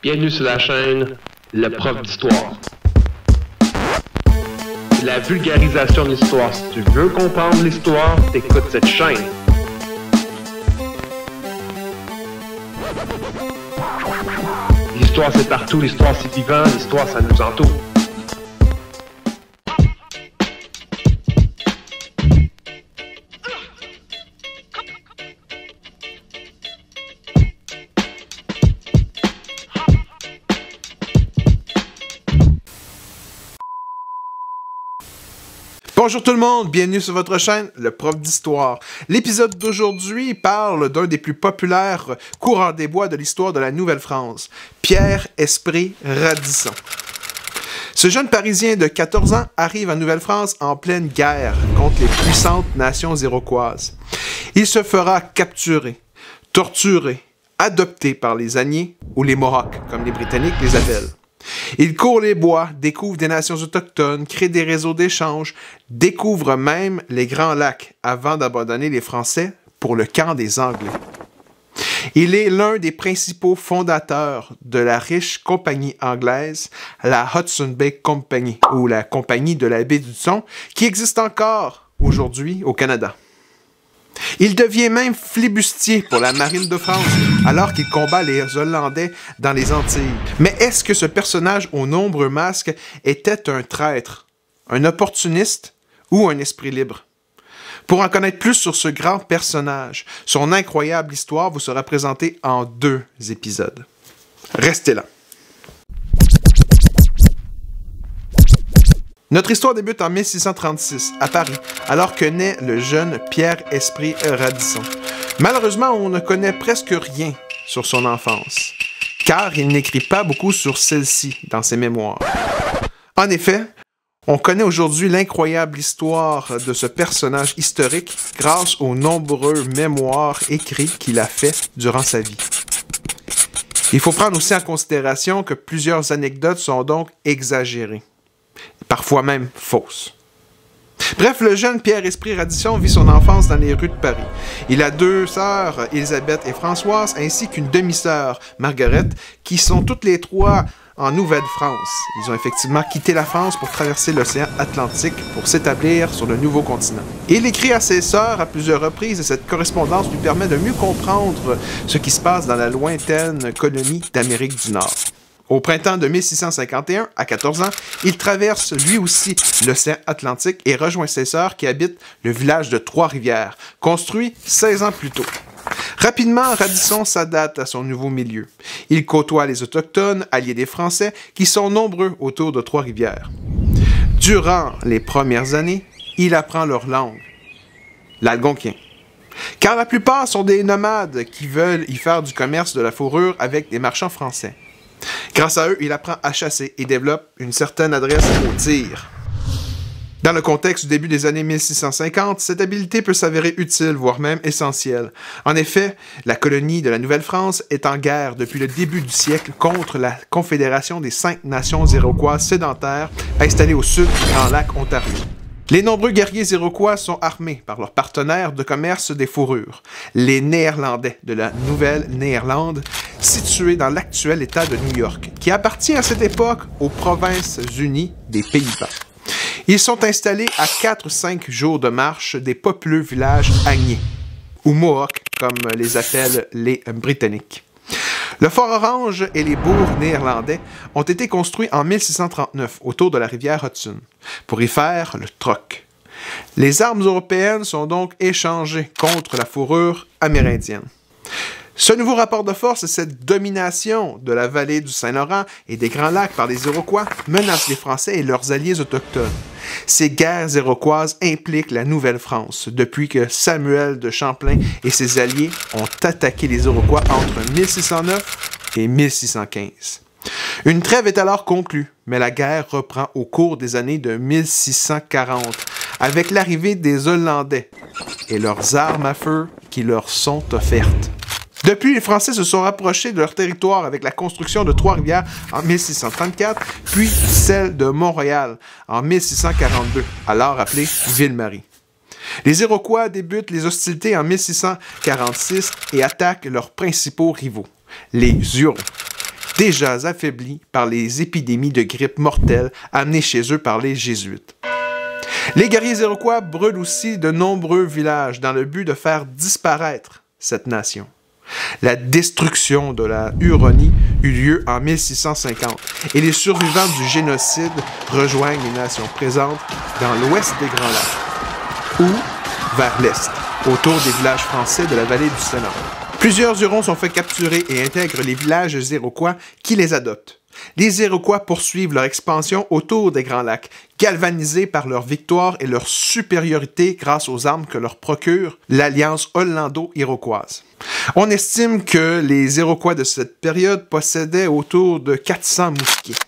Bienvenue sur la chaîne Le Prof d'Histoire. C'est la vulgarisation de l'histoire. Si tu veux comprendre l'histoire, t'écoutes cette chaîne. L'histoire c'est partout, l'histoire c'est vivant, l'histoire ça nous entoure. Bonjour tout le monde, bienvenue sur votre chaîne, le prof d'histoire. L'épisode d'aujourd'hui parle d'un des plus populaires coureurs des bois de l'histoire de la Nouvelle-France, Pierre Esprit Radisson. Ce jeune Parisien de 14 ans arrive en Nouvelle-France en pleine guerre contre les puissantes nations iroquoises. Il se fera capturer, torturer, adopter par les Agnés ou les Mohawks, comme les Britanniques les appellent. Il court les bois, découvre des nations autochtones, crée des réseaux d'échanges, découvre même les Grands Lacs avant d'abandonner les Français pour le camp des Anglais. Il est l'un des principaux fondateurs de la riche compagnie anglaise, la Hudson Bay Company, ou la Compagnie de la baie d'Hudson, qui existe encore aujourd'hui au Canada. Il devient même flibustier pour la marine de France, alors qu'il combat les Hollandais dans les Antilles. Mais est-ce que ce personnage aux nombreux masques était un traître, un opportuniste ou un esprit libre? Pour en connaître plus sur ce grand personnage, son incroyable histoire vous sera présentée en 2 épisodes. Restez là. Notre histoire débute en 1636, à Paris, alors que naît le jeune Pierre Esprit Radisson. Malheureusement, on ne connaît presque rien sur son enfance, car il n'écrit pas beaucoup sur celle-ci dans ses mémoires. En effet, on connaît aujourd'hui l'incroyable histoire de ce personnage historique grâce aux nombreux mémoires écrits qu'il a faits durant sa vie. Il faut prendre aussi en considération que plusieurs anecdotes sont donc exagérées, parfois même fausses. Bref, le jeune Pierre Esprit Radisson vit son enfance dans les rues de Paris. Il a 2 sœurs, Élisabeth et Françoise, ainsi qu'une demi-sœur, Marguerite, qui sont toutes les 3 en Nouvelle-France. Ils ont effectivement quitté la France pour traverser l'océan Atlantique pour s'établir sur le nouveau continent. Il écrit à ses sœurs à plusieurs reprises et cette correspondance lui permet de mieux comprendre ce qui se passe dans la lointaine colonie d'Amérique du Nord. Au printemps de 1651, à 14 ans, il traverse lui aussi l'océan Atlantique et rejoint ses sœurs qui habitent le village de Trois-Rivières, construit 16 ans plus tôt. Rapidement, Radisson s'adapte à son nouveau milieu. Il côtoie les Autochtones, alliés des Français, qui sont nombreux autour de Trois-Rivières. Durant les premières années, il apprend leur langue, l'algonquin. Car la plupart sont des nomades qui veulent y faire du commerce de la fourrure avec des marchands français. Grâce à eux, il apprend à chasser et développe une certaine adresse au tir. Dans le contexte du début des années 1650, cette habileté peut s'avérer utile, voire même essentielle. En effet, la colonie de la Nouvelle-France est en guerre depuis le début du siècle contre la Confédération des 5 nations iroquoises sédentaires installées au sud du Grand Lac Ontario. Les nombreux guerriers iroquois sont armés par leurs partenaires de commerce des fourrures, les Néerlandais de la Nouvelle-Néerlande, situés dans l'actuel État de New York, qui appartient à cette époque aux Provinces-Unies des Pays-Bas. Ils sont installés à 4-5 jours de marche des populeux villages Agnés, ou Mohawks, comme les appellent les Britanniques. Le Fort Orange et les bourgs néerlandais ont été construits en 1639 autour de la rivière Hudson pour y faire le troc. Les armes européennes sont donc échangées contre la fourrure amérindienne. Ce nouveau rapport de force et cette domination de la vallée du Saint-Laurent et des Grands Lacs par les Iroquois menacent les Français et leurs alliés autochtones. Ces guerres iroquoises impliquent la Nouvelle-France depuis que Samuel de Champlain et ses alliés ont attaqué les Iroquois entre 1609 et 1615. Une trêve est alors conclue, mais la guerre reprend au cours des années de 1640 avec l'arrivée des Hollandais et leurs armes à feu qui leur sont offertes. Depuis, les Français se sont rapprochés de leur territoire avec la construction de Trois-Rivières en 1634, puis celle de Montréal en 1642, alors appelée Ville-Marie. Les Iroquois débutent les hostilités en 1646 et attaquent leurs principaux rivaux, les Hurons. déjà affaiblis par les épidémies de grippe mortelle amenées chez eux par les Jésuites. Les guerriers iroquois brûlent aussi de nombreux villages dans le but de faire disparaître cette nation. La destruction de la Huronie eut lieu en 1650 et les survivants du génocide rejoignent les nations présentes dans l'ouest des Grands Lacs ou vers l'est, autour des villages français de la vallée du Saint-Laurent. Plusieurs Hurons sont fait capturer et intègrent les villages iroquois qui les adoptent. Les Iroquois poursuivent leur expansion autour des Grands Lacs, galvanisés par leur victoire et leur supériorité grâce aux armes que leur procure l'alliance hollando-iroquoise. On estime que les Iroquois de cette période possédaient autour de 400 mousquets.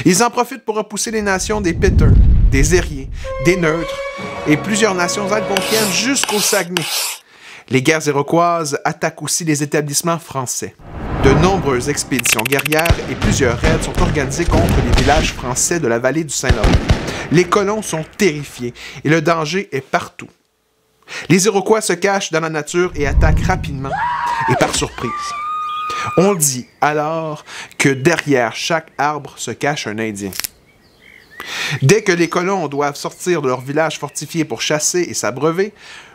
Ils en profitent pour repousser les nations des Péteux, des Ériés, des Neutres et plusieurs nations algonquiennes jusqu'au Saguenay. Les guerres iroquoises attaquent aussi les établissements français. De nombreuses expéditions guerrières et plusieurs raids sont organisés contre les villages français de la vallée du Saint-Laurent. Les colons sont terrifiés et le danger est partout. Les Iroquois se cachent dans la nature et attaquent rapidement et par surprise. On dit alors que derrière chaque arbre se cache un Indien. Dès que les colons doivent sortir de leur village fortifié pour chasser et s'abreuver,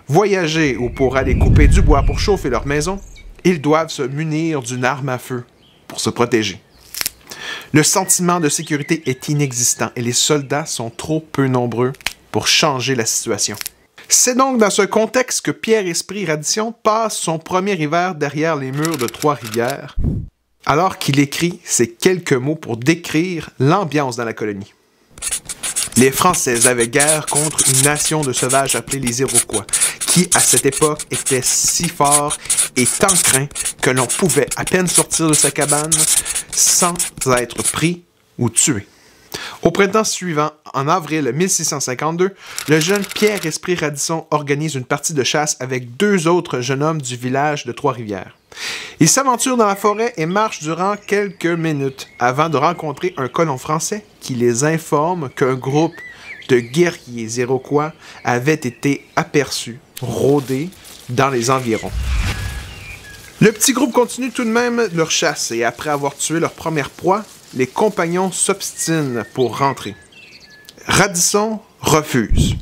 voyager ou pour aller couper du bois pour chauffer leur maison, ils doivent se munir d'une arme à feu pour se protéger. Le sentiment de sécurité est inexistant et les soldats sont trop peu nombreux pour changer la situation. C'est donc dans ce contexte que Pierre-Esprit Radisson passe son premier hiver derrière les murs de Trois-Rivières, alors qu'il écrit ces quelques mots pour décrire l'ambiance dans la colonie. Les Français avaient guerre contre une nation de sauvages appelée les Iroquois, qui, à cette époque, était si fort et tant craint que l'on pouvait à peine sortir de sa cabane sans être pris ou tué. Au printemps suivant, en avril 1652, le jeune Pierre-Esprit Radisson organise une partie de chasse avec 2 autres jeunes hommes du village de Trois-Rivières. Ils s'aventurent dans la forêt et marchent durant quelques minutes avant de rencontrer un colon français qui les informe qu'un groupe de guerriers iroquois avait été aperçu, rôdé dans les environs. Le petit groupe continue tout de même leur chasse et après avoir tué leur première proie, les compagnons s'obstinent pour rentrer. Radisson refuse.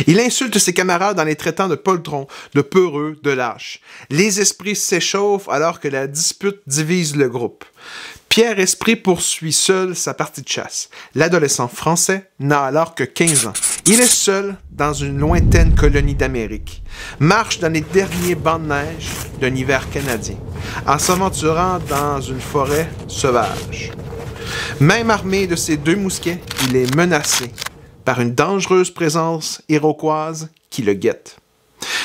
Il insulte ses camarades en les traitant de poltrons, de peureux, de lâches. Les esprits s'échauffent alors que la dispute divise le groupe. Pierre-Esprit poursuit seul sa partie de chasse. L'adolescent français n'a alors que 15 ans. Il est seul dans une lointaine colonie d'Amérique. Marche dans les derniers bancs de neige d'un hiver canadien, en s'aventurant dans une forêt sauvage. Même armé de ses 2 mousquets, il est menacé par une dangereuse présence iroquoise qui le guette.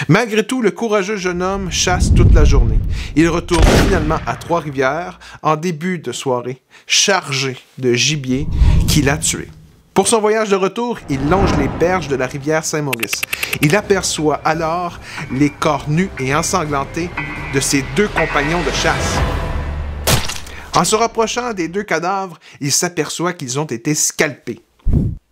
Malgré tout, le courageux jeune homme chasse toute la journée. Il retourne finalement à Trois-Rivières en début de soirée, chargé de gibier qu'il a tué. Pour son voyage de retour, il longe les berges de la rivière Saint-Maurice. Il aperçoit alors les corps nus et ensanglantés de ses 2 compagnons de chasse. En se rapprochant des 2 cadavres, il s'aperçoit qu'ils ont été scalpés.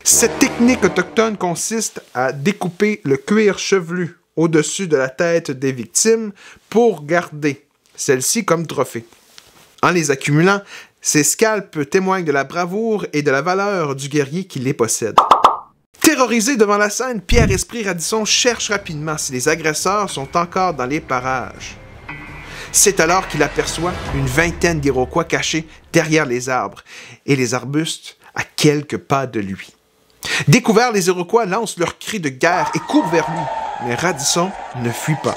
Cette technique autochtone consiste à découper le cuir chevelu au-dessus de la tête des victimes pour garder celle-ci comme trophée. En les accumulant, ces scalps témoignent de la bravoure et de la valeur du guerrier qui les possède. Terrorisé devant la scène, Pierre-Esprit Radisson cherche rapidement si les agresseurs sont encore dans les parages. C'est alors qu'il aperçoit une vingtaine d'Iroquois cachés derrière les arbres et les arbustes à quelques pas de lui. Découverts, les Iroquois lancent leur cri de guerre et courent vers lui, mais Radisson ne fuit pas.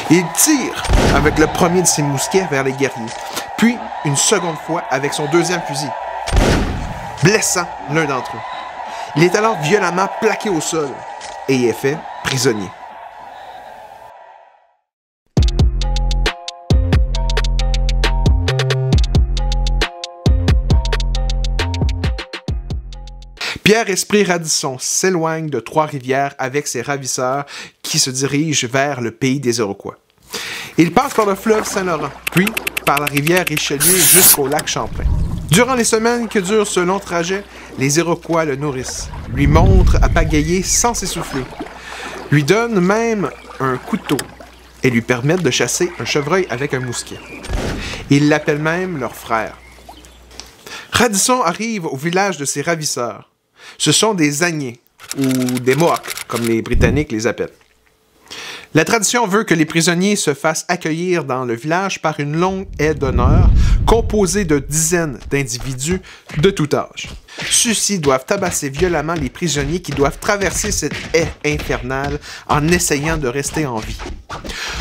Il tire avec le premier de ses mousquets vers les guerriers, puis une seconde fois avec son 2e fusil, blessant l'un d'entre eux. Il est alors violemment plaqué au sol et est fait prisonnier. Pierre-Esprit Radisson s'éloigne de Trois-Rivières avec ses ravisseurs qui se dirigent vers le pays des Iroquois. Il passe par le fleuve Saint-Laurent, puis par la rivière Richelieu jusqu'au lac Champlain. Durant les semaines que dure ce long trajet, les Iroquois le nourrissent, lui montrent à pagayer sans s'essouffler, lui donnent même un couteau et lui permettent de chasser un chevreuil avec un mousquet. Ils l'appellent même leur frère. Radisson arrive au village de ses ravisseurs. Ce sont des Agnais, ou des Mohawks, comme les Britanniques les appellent. La tradition veut que les prisonniers se fassent accueillir dans le village par une longue haie d'honneur composée de dizaines d'individus de tout âge. Ceux-ci doivent tabasser violemment les prisonniers qui doivent traverser cette haie infernale en essayant de rester en vie.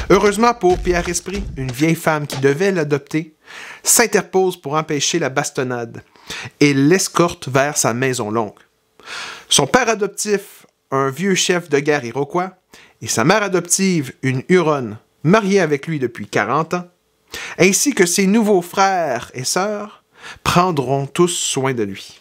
Heureusement pour Pierre Esprit, une vieille femme qui devait l'adopter s'interpose pour empêcher la bastonnade et l'escorte vers sa maison longue. Son père adoptif, un vieux chef de guerre iroquois, et sa mère adoptive, une Huronne, mariée avec lui depuis 40 ans, ainsi que ses nouveaux frères et sœurs, prendront tous soin de lui.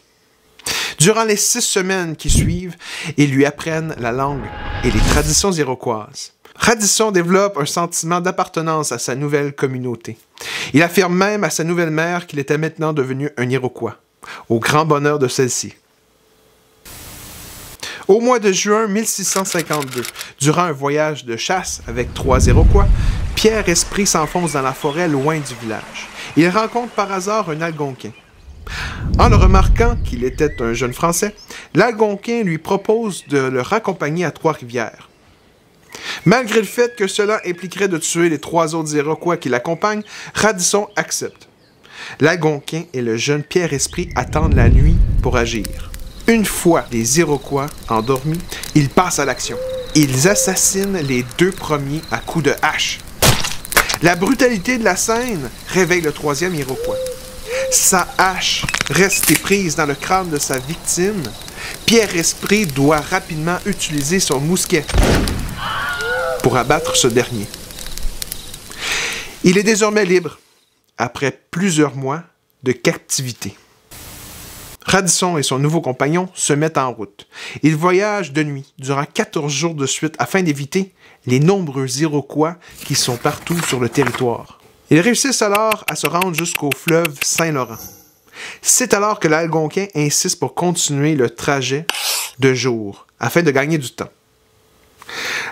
Durant les 6 semaines qui suivent, ils lui apprennent la langue et les traditions iroquoises. Radisson développe un sentiment d'appartenance à sa nouvelle communauté. Il affirme même à sa nouvelle mère qu'il était maintenant devenu un Iroquois, au grand bonheur de celle-ci. Au mois de juin 1652, durant un voyage de chasse avec 3 Iroquois, Pierre Esprit s'enfonce dans la forêt loin du village. Il rencontre par hasard un Algonquin. En le remarquant qu'il était un jeune Français, l'Algonquin lui propose de le raccompagner à Trois-Rivières. Malgré le fait que cela impliquerait de tuer les 3 autres Iroquois qui l'accompagnent, Radisson accepte. L'Algonquin et le jeune Pierre Esprit attendent la nuit pour agir. Une fois les Iroquois endormis, ils passent à l'action. Ils assassinent les 2 premiers à coups de hache. La brutalité de la scène réveille le 3e Iroquois. Sa hache restée prise dans le crâne de sa victime, Pierre Esprit doit rapidement utiliser son mousquet pour abattre ce dernier. Il est désormais libre, après plusieurs mois de captivité. Radisson et son nouveau compagnon se mettent en route. Ils voyagent de nuit durant 14 jours de suite afin d'éviter les nombreux Iroquois qui sont partout sur le territoire. Ils réussissent alors à se rendre jusqu'au fleuve Saint-Laurent. C'est alors que l'Algonquin insiste pour continuer le trajet de jour afin de gagner du temps.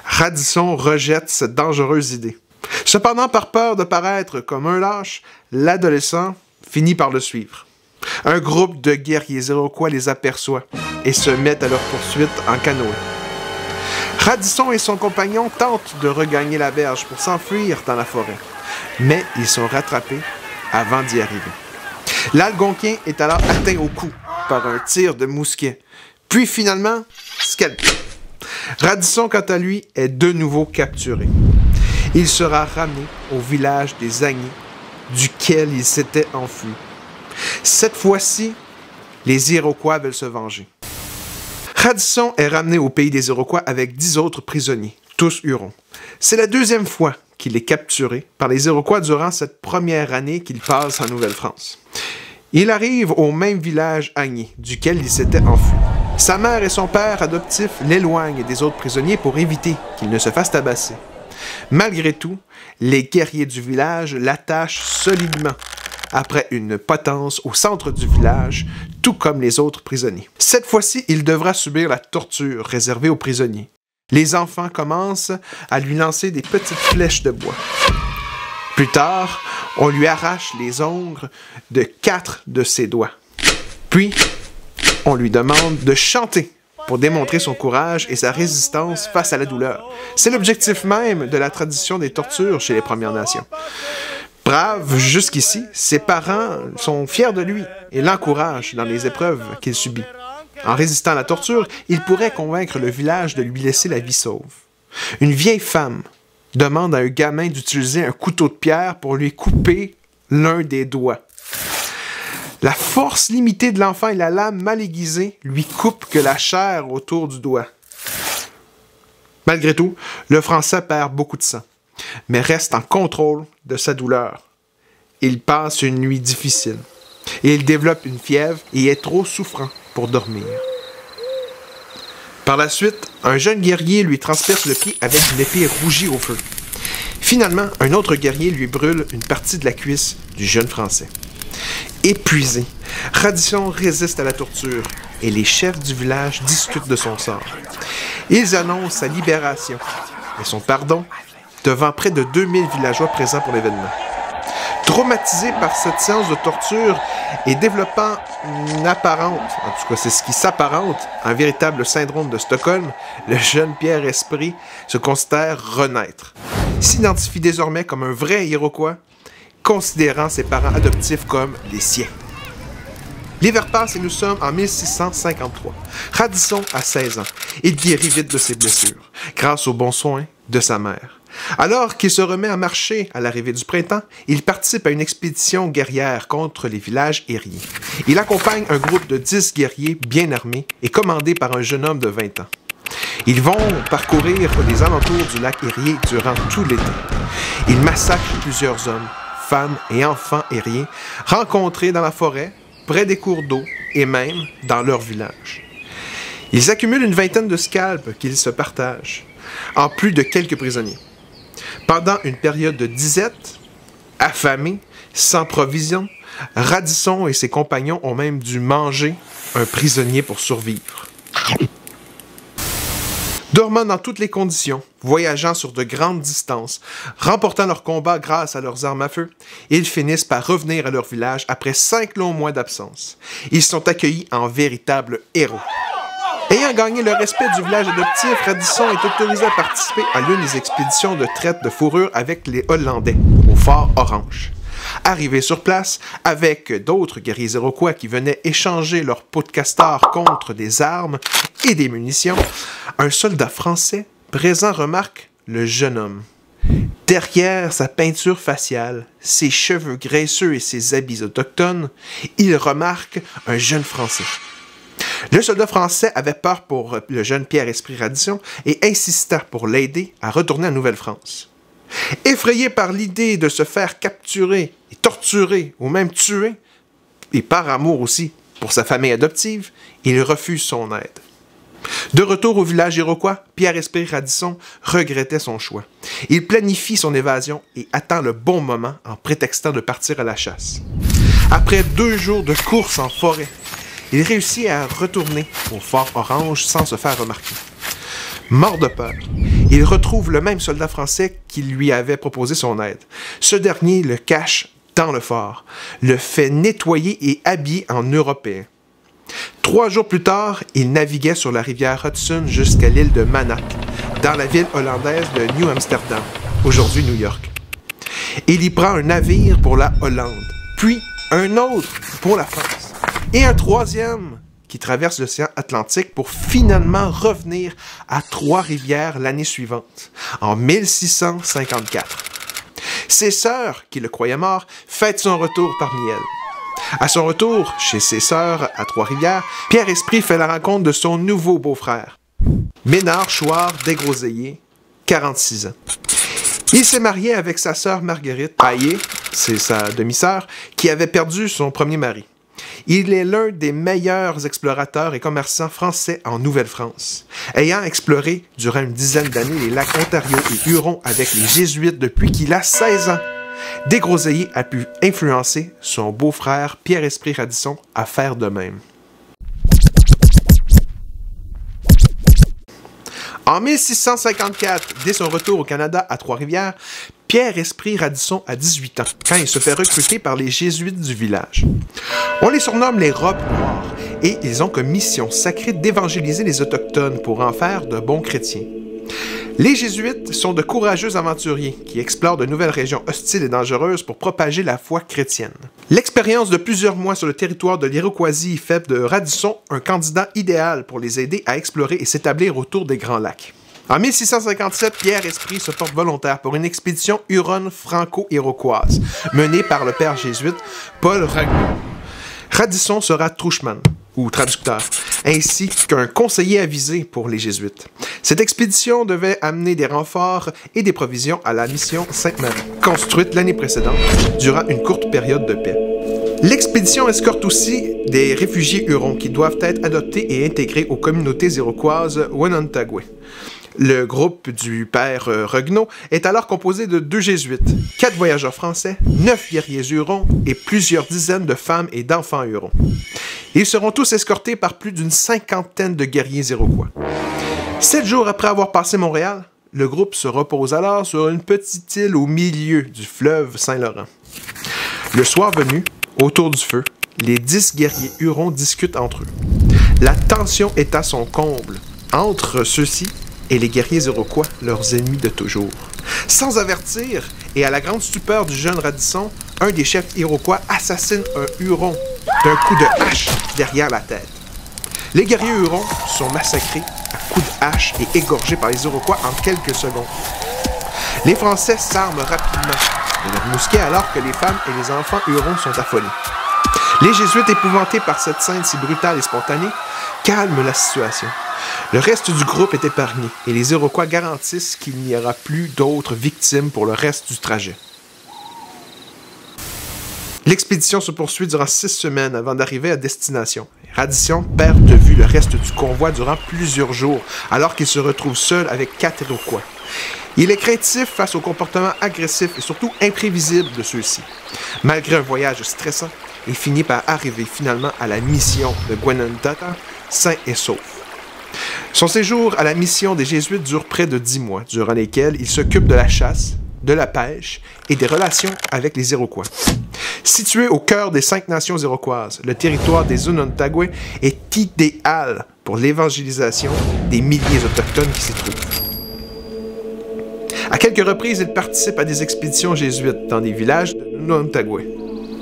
Radisson rejette cette dangereuse idée. Cependant, par peur de paraître comme un lâche, l'adolescent finit par le suivre. Un groupe de guerriers iroquois les aperçoit et se met à leur poursuite en canoë. Radisson et son compagnon tentent de regagner la berge pour s'enfuir dans la forêt, mais ils sont rattrapés avant d'y arriver. L'Algonquin est alors atteint au cou par un tir de mousquet, puis finalement scalpé. Radisson, quant à lui, est de nouveau capturé. Il sera ramené au village des Agnais, duquel il s'était enfui. Cette fois-ci, les Iroquois veulent se venger. Radisson est ramené au pays des Iroquois avec 10 autres prisonniers, tous Hurons. C'est la 2e fois qu'il est capturé par les Iroquois durant cette première année qu'il passe en Nouvelle-France. Il arrive au même village Agnais, duquel il s'était enfui. Sa mère et son père adoptif l'éloignent des autres prisonniers pour éviter qu'il ne se fasse tabasser. Malgré tout, les guerriers du village l'attachent solidement après une potence au centre du village, tout comme les autres prisonniers. Cette fois-ci, il devra subir la torture réservée aux prisonniers. Les enfants commencent à lui lancer des petites flèches de bois. Plus tard, on lui arrache les ongles de 4 de ses doigts. Puis, on lui demande de chanter pour démontrer son courage et sa résistance face à la douleur. C'est l'objectif même de la tradition des tortures chez les Premières Nations. Brave jusqu'ici, ses parents sont fiers de lui et l'encouragent dans les épreuves qu'il subit. En résistant à la torture, il pourrait convaincre le village de lui laisser la vie sauve. Une vieille femme demande à un gamin d'utiliser un couteau de pierre pour lui couper l'un des doigts. La force limitée de l'enfant et la lame mal aiguisée lui coupent que la chair autour du doigt. Malgré tout, le Français perd beaucoup de sang, mais reste en contrôle de sa douleur. Il passe une nuit difficile et il développe une fièvre et est trop souffrant pour dormir. Par la suite, un jeune guerrier lui transperce le pied avec une épée rougie au feu. Finalement, un autre guerrier lui brûle une partie de la cuisse du jeune Français. Épuisé, Radisson résiste à la torture et les chefs du village discutent de son sort. Ils annoncent sa libération et son pardon devant près de 2000 villageois présents pour l'événement. Traumatisé par cette séance de torture et développant une apparente, en tout cas c'est ce qui s'apparente, un véritable syndrome de Stockholm, le jeune Pierre Esprit se considère renaître. Il s'identifie désormais comme un vrai Iroquois, considérant ses parents adoptifs comme les siens. L'hiver passe et nous sommes en 1653. Radisson a 16 ans. Il guérit vite de ses blessures, grâce aux bons soins de sa mère. Alors qu'il se remet à marcher à l'arrivée du printemps, il participe à une expédition guerrière contre les villages ériés. Il accompagne un groupe de 10 guerriers bien armés et commandés par un jeune homme de 20 ans. Ils vont parcourir les alentours du lac Erie durant tout l'été. Ils massacrent plusieurs hommes, femmes et enfants ériens rencontrés dans la forêt, près des cours d'eau et même dans leur village. Ils accumulent une vingtaine de scalps qu'ils se partagent, en plus de quelques prisonniers. Pendant une période de disette, affamés, sans provisions, Radisson et ses compagnons ont même dû manger un prisonnier pour survivre. Dormant dans toutes les conditions, voyageant sur de grandes distances, remportant leur combat grâce à leurs armes à feu, ils finissent par revenir à leur village après 5 longs mois d'absence. Ils sont accueillis en véritables héros. Ayant gagné le respect du village adoptif, Radisson est autorisé à participer à l'une des expéditions de traite de fourrure avec les Hollandais, au fort Orange. Arrivé sur place, avec d'autres guerriers iroquois qui venaient échanger leur peau de castor contre des armes et des munitions, un soldat français présent remarque le jeune homme. Derrière sa peinture faciale, ses cheveux graisseux et ses habits autochtones, il remarque un jeune Français. Le soldat français avait peur pour le jeune Pierre Esprit Radisson et insista pour l'aider à retourner en Nouvelle-France. Effrayé par l'idée de se faire capturer et torturer ou même tuer, et par amour aussi pour sa famille adoptive, il refuse son aide. De retour au village iroquois, Pierre Esprit Radisson regrettait son choix. Il planifie son évasion et attend le bon moment en prétextant de partir à la chasse. Après 2 jours de course en forêt, il réussit à retourner au fort Orange sans se faire remarquer. Mort de peur, il retrouve le même soldat français qui lui avait proposé son aide. Ce dernier le cache dans le fort, le fait nettoyer et habiller en Européen. 3 jours plus tard, il naviguait sur la rivière Hudson jusqu'à l'île de Manac, dans la ville hollandaise de New Amsterdam, aujourd'hui New York. Il y prend un navire pour la Hollande, puis un autre pour la France, et un troisième qui traverse l'océan Atlantique pour finalement revenir à Trois-Rivières l'année suivante, en 1654. Ses sœurs, qui le croyaient mort, fêtent son retour parmi elles. À son retour, chez ses sœurs à Trois-Rivières, Pierre Esprit fait la rencontre de son nouveau beau-frère, Ménard Chouard Desgroseilliers, 46 ans. Il s'est marié avec sa sœur Marguerite Paillé, c'est sa demi-sœur, qui avait perdu son premier mari. Il est l'un des meilleurs explorateurs et commerçants français en Nouvelle-France, ayant exploré durant une dizaine d'années les lacs Ontario et Huron avec les Jésuites depuis qu'il a 16 ans. Desgroseilliers a pu influencer son beau-frère Pierre Esprit Radisson à faire de même. En 1654, dès son retour au Canada à Trois-Rivières, Pierre Esprit Radisson a 18 ans, quand il se fait recruter par les Jésuites du village. On les surnomme les robes noires, et ils ont comme mission sacrée d'évangéliser les Autochtones pour en faire de bons chrétiens. Les Jésuites sont de courageux aventuriers qui explorent de nouvelles régions hostiles et dangereuses pour propager la foi chrétienne. L'expérience de plusieurs mois sur le territoire de l'Iroquoisie fait de Radisson un candidat idéal pour les aider à explorer et s'établir autour des Grands Lacs. En 1657, Pierre Esprit se porte volontaire pour une expédition huronne-franco-iroquoise menée par le père jésuite Paul Ragno. Radisson sera Truchman, ou traducteur, ainsi qu'un conseiller avisé pour les Jésuites. Cette expédition devait amener des renforts et des provisions à la mission Sainte-Marie, construite l'année précédente, durant une courte période de paix. L'expédition escorte aussi des réfugiés hurons qui doivent être adoptés et intégrés aux communautés iroquoises Wenontague. Le groupe du père Regnault est alors composé de 2 jésuites, 4 voyageurs français, 9 guerriers hurons et plusieurs dizaines de femmes et d'enfants hurons. Ils seront tous escortés par plus d'une 50aine de guerriers iroquois. 7 jours après avoir passé Montréal, le groupe se repose alors sur une petite île au milieu du fleuve Saint-Laurent. Le soir venu, autour du feu, les 10 guerriers Hurons discutent entre eux. La tension est à son comble entre ceux-ci et les guerriers Iroquois, leurs ennemis de toujours. Sans avertir, et à la grande stupeur du jeune Radisson, un des chefs Iroquois assassine un Huron d'un coup de hache derrière la tête. Les guerriers Hurons sont massacrés à coups de hache et égorgés par les Iroquois en quelques secondes. Les Français s'arment rapidement de leurs mousquets alors que les femmes et les enfants Hurons sont affolés. Les Jésuites, épouvantés par cette scène si brutale et spontanée, calment la situation. Le reste du groupe est épargné et les Iroquois garantissent qu'il n'y aura plus d'autres victimes pour le reste du trajet. L'expédition se poursuit durant 6 semaines avant d'arriver à destination. Radisson perd de vue le reste du convoi durant plusieurs jours, alors qu'il se retrouve seul avec 4 Iroquois. Il est craintif face au comportement agressif et surtout imprévisible de ceux-ci. Malgré un voyage stressant, il finit par arriver finalement à la mission de Gwenentata, sain et sauf. Son séjour à la mission des Jésuites dure près de 10 mois, durant lesquels il s'occupe de la chasse, de la pêche et des relations avec les Iroquois. Situé au cœur des 5 nations iroquoises, le territoire des Onontague est idéal pour l'évangélisation des milliers autochtones qui s'y trouvent. À quelques reprises, il participe à des expéditions jésuites dans des villages de Onontague.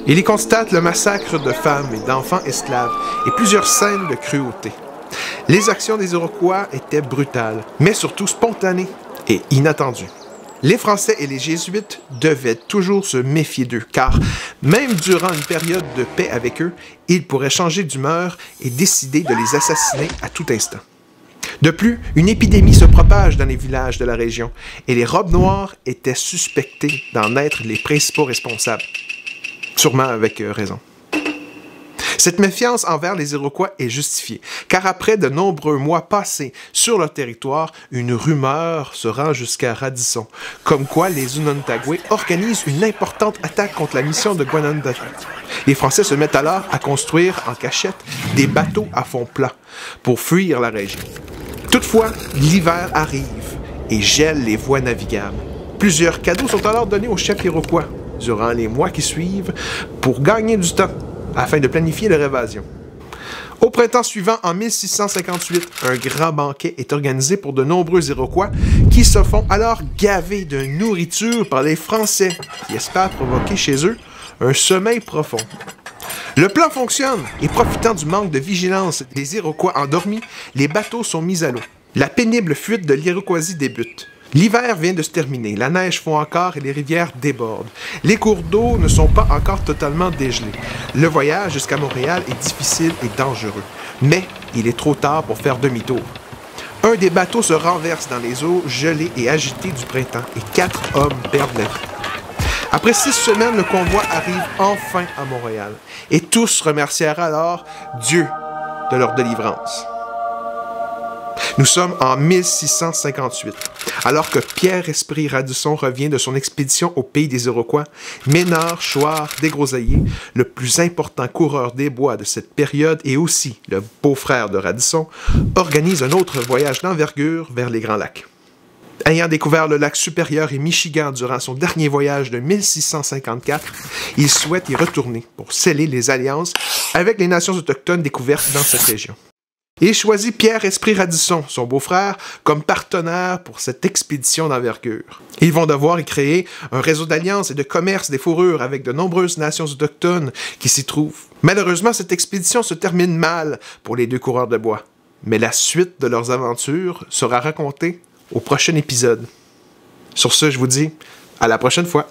Il y constate le massacre de femmes et d'enfants esclaves et plusieurs scènes de cruauté. Les actions des Iroquois étaient brutales, mais surtout spontanées et inattendues. Les Français et les Jésuites devaient toujours se méfier d'eux, car même durant une période de paix avec eux, ils pourraient changer d'humeur et décider de les assassiner à tout instant. De plus, une épidémie se propage dans les villages de la région, et les robes noires étaient suspectées d'en être les principaux responsables. Sûrement avec raison. Cette méfiance envers les Iroquois est justifiée, car après de nombreux mois passés sur leur territoire, une rumeur se rend jusqu'à Radisson, comme quoi les Onontague organisent une importante attaque contre la mission de Gwenentata. Les Français se mettent alors à construire en cachette des bateaux à fond plat pour fuir la région. Toutefois, l'hiver arrive et gèle les voies navigables. Plusieurs cadeaux sont alors donnés aux chefs Iroquois durant les mois qui suivent pour gagner du temps, afin de planifier leur évasion. Au printemps suivant, en 1658, un grand banquet est organisé pour de nombreux Iroquois qui se font alors gaver de nourriture par les Français, qui espèrent provoquer chez eux un sommeil profond. Le plan fonctionne, et profitant du manque de vigilance des Iroquois endormis, les bateaux sont mis à l'eau. La pénible fuite de l'Iroquoisie débute. L'hiver vient de se terminer, la neige fond encore et les rivières débordent. Les cours d'eau ne sont pas encore totalement dégelés. Le voyage jusqu'à Montréal est difficile et dangereux, mais il est trop tard pour faire demi-tour. Un des bateaux se renverse dans les eaux gelées et agitées du printemps et 4 hommes perdent la vie. Après 6 semaines, le convoi arrive enfin à Montréal et tous remercièrent alors Dieu de leur délivrance. Nous sommes en 1658. Alors que Pierre-Esprit Radisson revient de son expédition au pays des Iroquois, Ménard Chouard Desgroseilliers, le plus important coureur des bois de cette période et aussi le beau-frère de Radisson, organise un autre voyage d'envergure vers les Grands Lacs. Ayant découvert le lac Supérieur et Michigan durant son dernier voyage de 1654, il souhaite y retourner pour sceller les alliances avec les nations autochtones découvertes dans cette région. Il choisit Pierre-Esprit Radisson, son beau-frère, comme partenaire pour cette expédition d'envergure. Ils vont devoir y créer un réseau d'alliances et de commerce des fourrures avec de nombreuses nations autochtones qui s'y trouvent. Malheureusement, cette expédition se termine mal pour les 2 coureurs de bois. Mais la suite de leurs aventures sera racontée au prochain épisode. Sur ce, je vous dis à la prochaine fois.